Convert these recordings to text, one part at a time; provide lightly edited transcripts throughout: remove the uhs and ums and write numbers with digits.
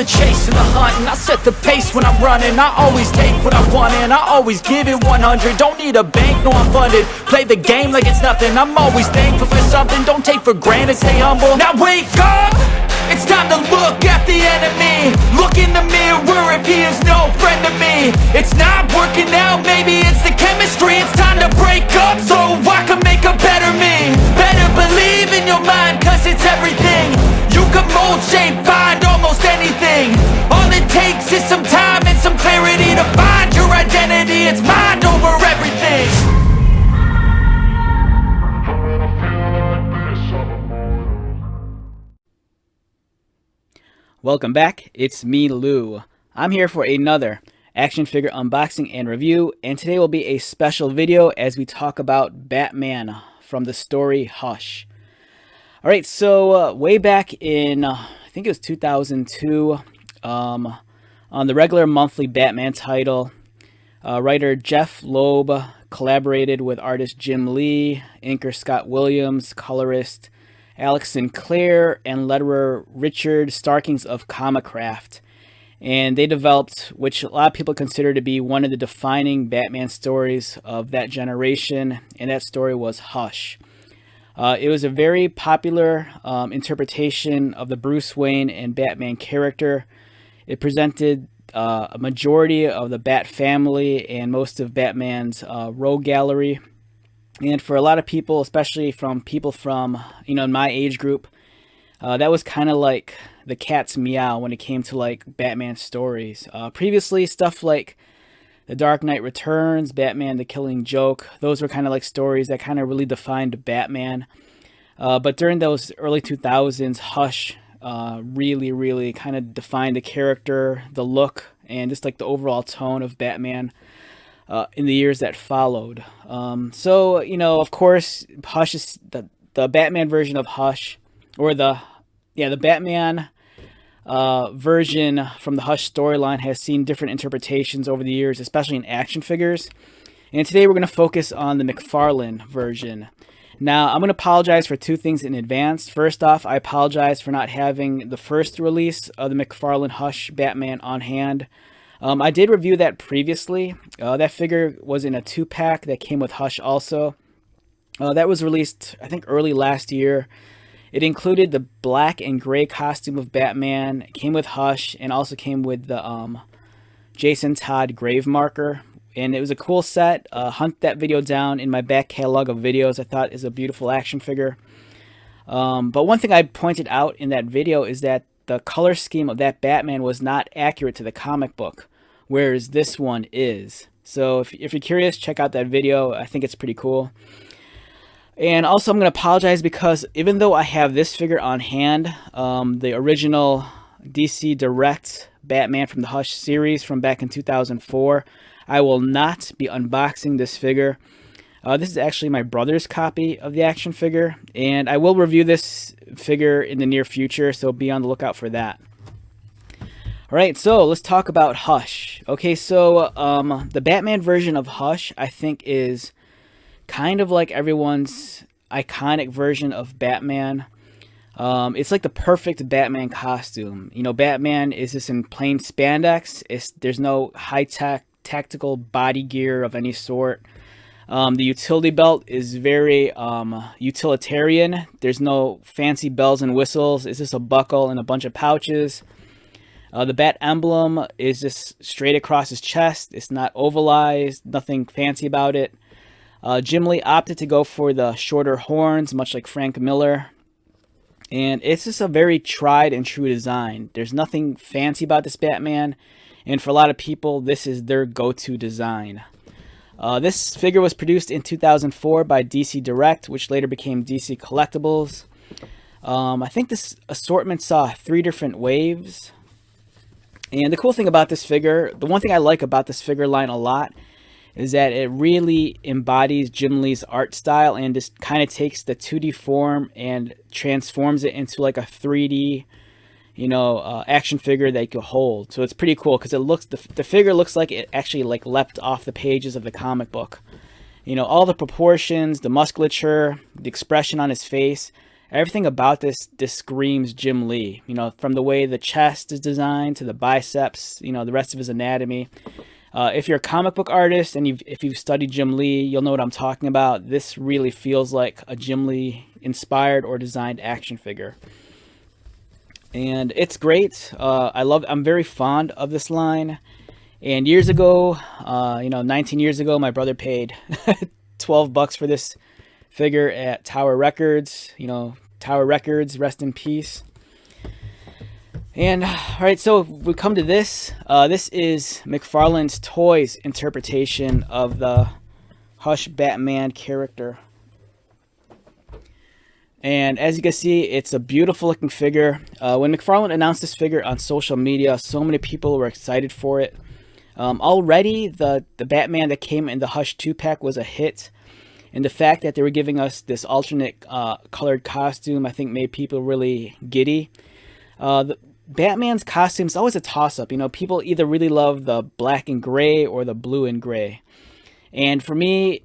the chase and the hunt, and I set the pace when I'm running. I always take what I want and I always give it 100. Don't need a bank, no I'm funded. Play the game like it's nothing. I'm always thankful for something. Don't take for granted, stay humble. Now wake up! It's time to look at the enemy. Look in the mirror if he is no friend to me. It's not working out, maybe it's the chemistry. It's time to break up so I can make a better me. Better believe in your mind, cause it's everything. You can mold, shape, find almost anything. All it takes is some time and some clarity to find your identity. It's mind over everything. Welcome back, it's me, Lou. I'm here for another action figure unboxing and review, and today will be a special video as we talk about Batman from the story Hush. Alright, so way back in, I think it was 2002, on the regular monthly Batman title, writer Jeff Loeb collaborated with artist Jim Lee, inker Scott Williams, colorist Alex Sinclair, and letterer Richard Starkings of Comicraft. And they developed, which a lot of people consider to be one of the defining Batman stories of that generation, and that story was Hush. It was a very popular interpretation of the Bruce Wayne and Batman character. It presented a majority of the Bat family and most of Batman's rogue gallery. And for a lot of people, especially from people from, in my age group, that was kind of like the cat's meow when it came to like Batman stories. Previously, stuff like The Dark Knight Returns, Batman the Killing Joke, those were kind of like stories that kind of really defined Batman. But during those early 2000s, Hush really kind of defined the character, the look, and just like the overall tone of Batman in the years that followed. So, of course, Hush is the Batman version of Hush, or the Batman version from the Hush storyline has seen different interpretations over the years, especially in action figures. And today we're going to focus on the McFarlane version. Now, I'm going to apologize for two things in advance. First off, I apologize for not having the first release of the McFarlane Hush Batman on hand. I did review that previously. That figure was in a 2-pack that came with Hush also. That was released, I think, early last year. It included the black and gray costume of Batman. It came with Hush and also came with the Jason Todd grave marker. And it was a cool set. Hunt that video down in my back catalog of videos. I thought is a beautiful action figure. But one thing I pointed out in that video is that the color scheme of that Batman was not accurate to the comic book, whereas this one is. So if you're curious, check out that video. I think it's pretty cool. And also I'm going to apologize because even though I have this figure on hand, the original DC Direct Batman from the Hush series from back in 2004, I will not be unboxing this figure. This is actually my brother's copy of the action figure, and I will review this figure in the near future, so be on the lookout for that. Alright, so let's talk about Hush. Okay, so the Batman version of Hush, I think, is kind of like everyone's iconic version of Batman. It's like the perfect Batman costume. Batman is just in plain spandex. There's no high-tech tactical body gear of any sort. The utility belt is very utilitarian. There's no fancy bells and whistles. It's just a buckle and a bunch of pouches. The bat emblem is just straight across his chest. It's not ovalized, nothing fancy about it. Jim Lee opted to go for the shorter horns, much like Frank Miller. And it's just a very tried and true design. There's nothing fancy about this Batman. And for a lot of people, this is their go-to design. This figure was produced in 2004 by DC Direct, which later became DC Collectibles. I think this assortment saw 3 different waves. And the cool thing about this figure, the one thing I like about this figure line a lot, is that it really embodies Jim Lee's art style and just kind of takes the 2D form and transforms it into like a 3D, action figure that you could hold. So it's pretty cool because it looks, the figure looks like it actually like leapt off the pages of the comic book. All the proportions, the musculature, the expression on his face, everything about this screams Jim Lee. You know, from the way the chest is designed to the biceps, you know, the rest of his anatomy. If you're a comic book artist and if you've studied Jim Lee, you'll know what I'm talking about. This really feels like a Jim Lee inspired or designed action figure. And it's great. I'm very fond of this line. And years ago, 19 years ago, my brother paid $12 for this figure at Tower Records. You know, Tower Records, rest in peace. And all right, so we come to this. This is McFarlane's Toys interpretation of the Hush Batman character. And as you can see, it's a beautiful looking figure. When McFarlane announced this figure on social media, so many people were excited for it. Already, the Batman that came in the Hush 2-pack was a hit. And the fact that they were giving us this alternate colored costume, I think made people really giddy. The Batman's costume is always a toss-up. You know, people either really love the black and gray or the blue and gray. And for me,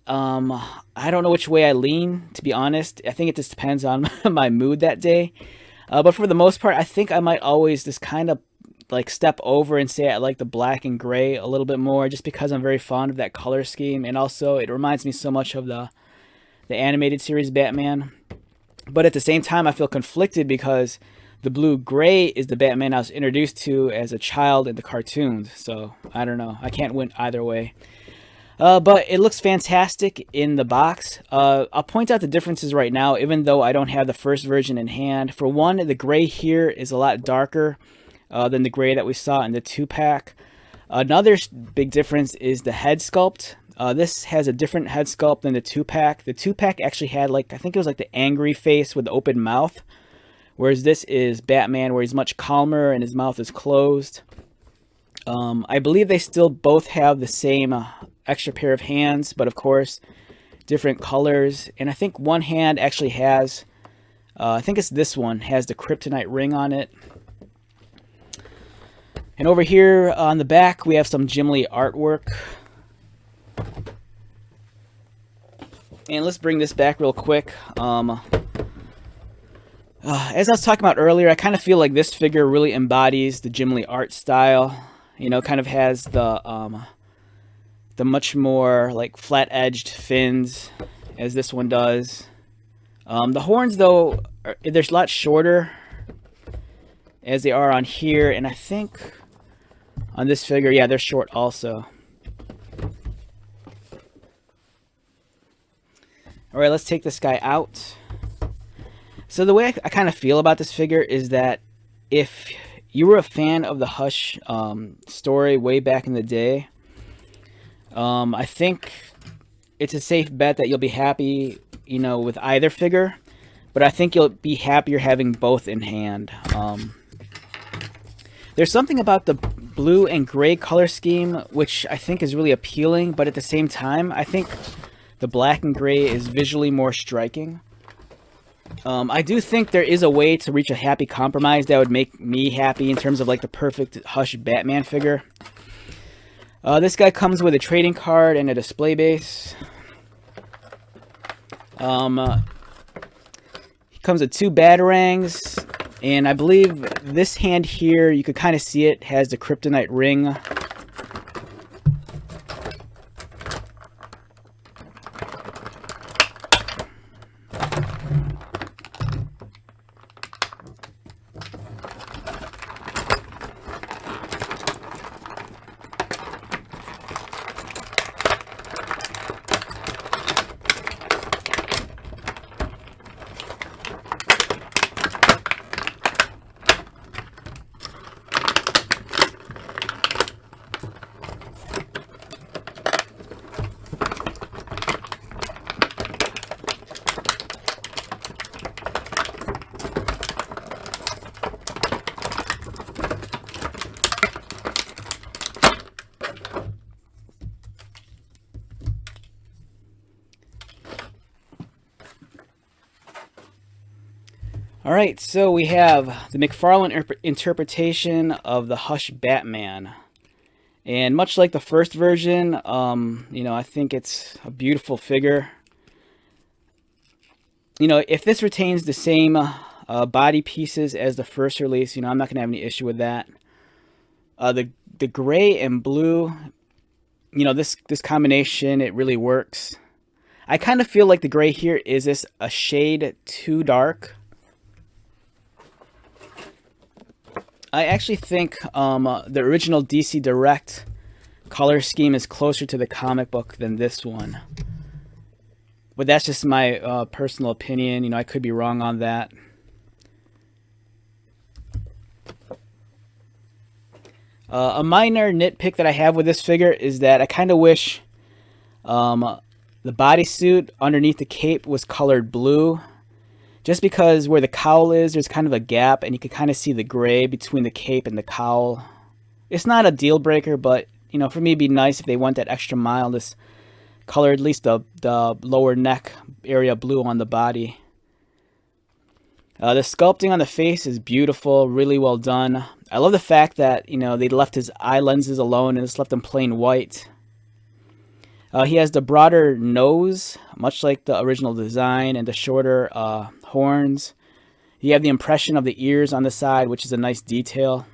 I don't know which way I lean, to be honest. I think it just depends on my mood that day. But for the most part, I think I might always just kind of like step over and say I like the black and gray a little bit more, just because I'm very fond of that color scheme. And also, it reminds me so much of the animated series Batman. But at the same time, I feel conflicted because the blue-gray is the Batman I was introduced to as a child in the cartoons. So, I don't know. I can't win either way. But it looks fantastic in the box. I'll point out the differences right now, even though I don't have the first version in hand. For one, the gray here is a lot darker than the gray that we saw in the 2-pack. Another big difference is the head sculpt. This has a different head sculpt than the 2-pack. The 2-pack actually had, like, I think it was like the angry face with the open mouth. Whereas this is Batman, where he's much calmer and his mouth is closed. I believe they still both have the same extra pair of hands, but of course, different colors. And I think one hand actually has, I think it's this one, has the kryptonite ring on it. And over here on the back, we have some Jim Lee artwork. And let's bring this back real quick. As I was talking about earlier, I kind of feel like this figure really embodies the Jim Lee art style. You know, kind of has the much more like flat-edged fins as this one does. The horns, though, they're a lot shorter as they are on here, and I think on this figure, yeah, they're short also. All right, let's take this guy out. So the way I kind of feel about this figure is that if you were a fan of the Hush story way back in the day, I think it's a safe bet that you'll be happy, you know, with either figure. But I think you'll be happier having both in hand. There's something about the blue and gray color scheme which I think is really appealing, but at the same time, I think the black and gray is visually more striking. I do think there is a way to reach a happy compromise that would make me happy in terms of like the perfect Hush Batman figure. This guy comes with a trading card and a display base. He comes with 2 batarangs, and I believe this hand here, you could kind of see it, has the kryptonite ring. Alright, so we have the McFarlane interpretation of the Hush Batman. And much like the first version, you know, I think it's a beautiful figure. you know, if this retains the same body pieces as the first release, you know, I'm not gonna have any issue with that. The gray and blue, you know, this combination, it really works. I kind of feel like the gray here is this a shade too dark. I actually think the original DC Direct color scheme is closer to the comic book than this one. But that's just my personal opinion. You know, I could be wrong on that. A minor nitpick that I have with this figure is that I kind of wish the bodysuit underneath the cape was colored blue. Just because where the cowl is, there's kind of a gap, and you can kind of see the gray between the cape and the cowl. It's not a deal breaker, but you know, for me, it'd be nice if they went that extra mile. This color, at least the lower neck area blue on the body. The sculpting on the face is beautiful, really well done. I love the fact that, you know, they left his eye lenses alone and just left them plain white. He has the broader nose, much like the original design, and the shorter horns. You have the impression of the ears on the side, which is a nice detail.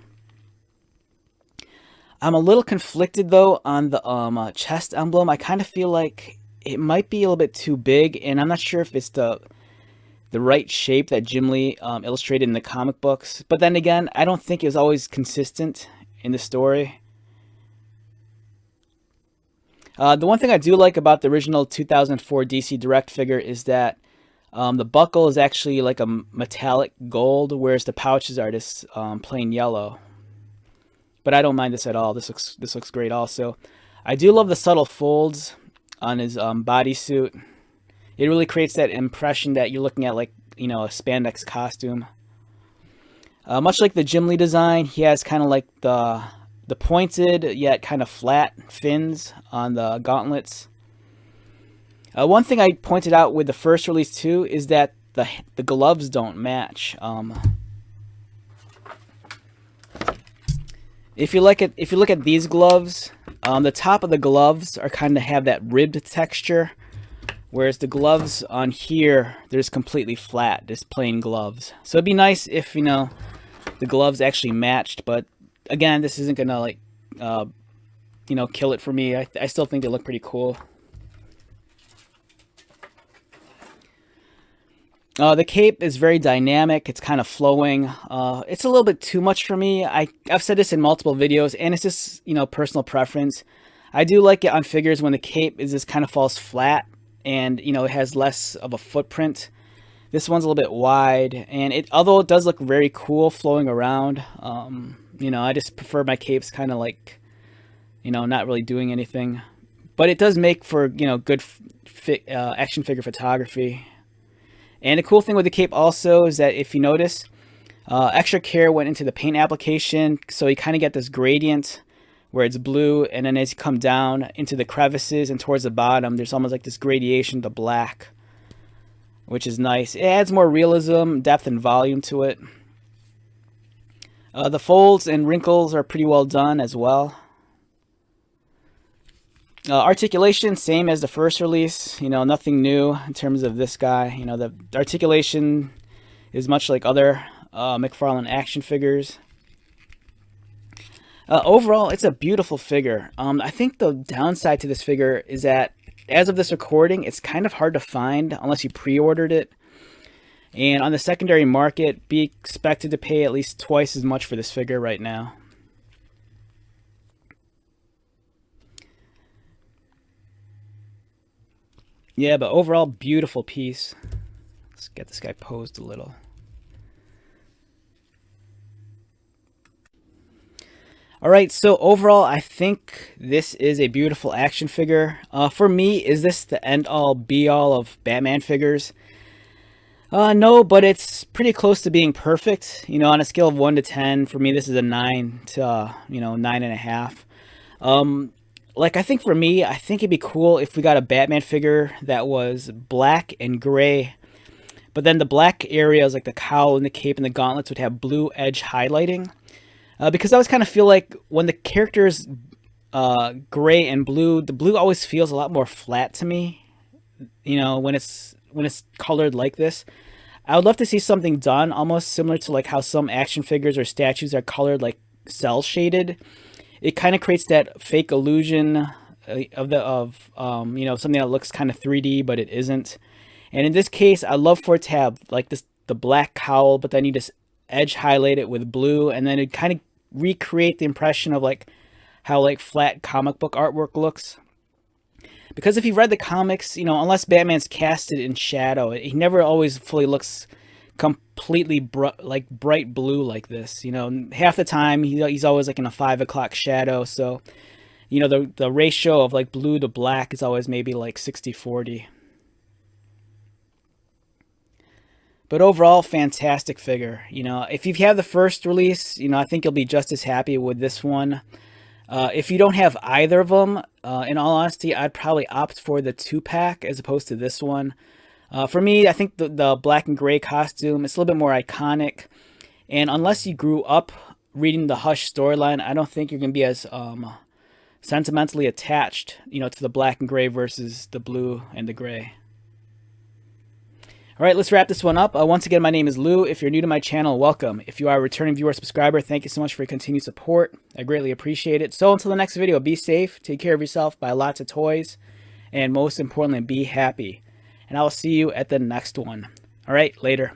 I'm a little conflicted, though, on the chest emblem. I kind of feel like it might be a little bit too big, and I'm not sure if it's the right shape that Jim Lee illustrated in the comic books. But then again, I don't think it was always consistent in the story. The one thing I do like about the original 2004 DC Direct figure is that the buckle is actually like a metallic gold, whereas the pouches are just plain yellow. But I don't mind this at all. This looks great also. I do love the subtle folds on his bodysuit. It really creates that impression that you're looking at, like, you know, a spandex costume. Much like the Jim Lee design, he has kind of like the pointed yet kind of flat fins on the gauntlets. One thing I pointed out with the first release too is that the gloves don't match. If you look at these gloves, the top of the gloves are kind of have that ribbed texture, whereas the gloves on here, they're just completely flat, just plain gloves. So it'd be nice if, you know, the gloves actually matched, but again, this isn't gonna, like, you know, kill it for me. I still think they look pretty cool. The cape is very dynamic. It's kind of flowing. It's a little bit too much for me. I've said this in multiple videos, and it's just, you know, personal preference. I do like it on figures when the cape is just kind of falls flat and, you know, it has less of a footprint. This one's a little bit wide, and although it does look very cool flowing around, you know, I just prefer my capes kind of like, you know, not really doing anything. But it does make for, you know, good action figure photography. And the cool thing with the cape also is that if you notice, extra care went into the paint application, so you kind of get this gradient where it's blue, and then as you come down into the crevices and towards the bottom, there's almost like this gradation to black, which is nice. It adds more realism, depth, and volume to it. The folds and wrinkles are pretty well done as well. Articulation, same as the first release. You know, nothing new in terms of this guy. You know, the articulation is much like other McFarlane action figures. Overall, it's a beautiful figure. I think the downside to this figure is that, as of this recording, it's kind of hard to find unless you pre-ordered it. And on the secondary market, be expected to pay at least twice as much for this figure right now. Yeah, but overall, beautiful piece. Let's get this guy posed a little. Alright, so overall, I think this is a beautiful action figure. For me, is this the end-all, be-all of Batman figures? No, but it's pretty close to being perfect. You know, on a scale of 1 to 10, for me, this is a 9 to, you know, 9.5. Like, I think for me, I think it'd be cool if we got a Batman figure that was black and gray, but then the black areas, like the cowl and the cape and the gauntlets, would have blue edge highlighting. Because I always kind of feel like when the character's gray and blue, the blue always feels a lot more flat to me. You know, when when it's colored like this. I would love to see something done almost similar to like how some action figures or statues are colored like cell shaded. It kind of creates that fake illusion of something that looks kind of 3D but it isn't. And in this case, I love for it to have like the black cowl, but then you just edge highlight it with blue, and then it kind of recreate the impression of like how like flat comic book artwork looks. Because if you've read the comics, unless Batman's casted in shadow, he never always fully looks completely bright blue like this. Half the time he's always like in a 5 o'clock shadow. So, the ratio of like blue to black is always maybe like 60-40. But overall, fantastic figure. If you've had the first release, I think you'll be just as happy with this one. If you don't have either of them, in all honesty, I'd probably opt for the 2-pack as opposed to this one. For me, I think the black and gray costume is a little bit more iconic. And unless you grew up reading the Hush storyline, I don't think you're going to be as sentimentally attached, to the black and gray versus the blue and the gray. All right, let's wrap this one up. Once again, my name is Lou. If you're new to my channel, welcome. If you are a returning viewer or subscriber, thank you so much for your continued support. I greatly appreciate it. So until the next video, be safe, take care of yourself, buy lots of toys, and most importantly, be happy. And I will see you at the next one. All right, later.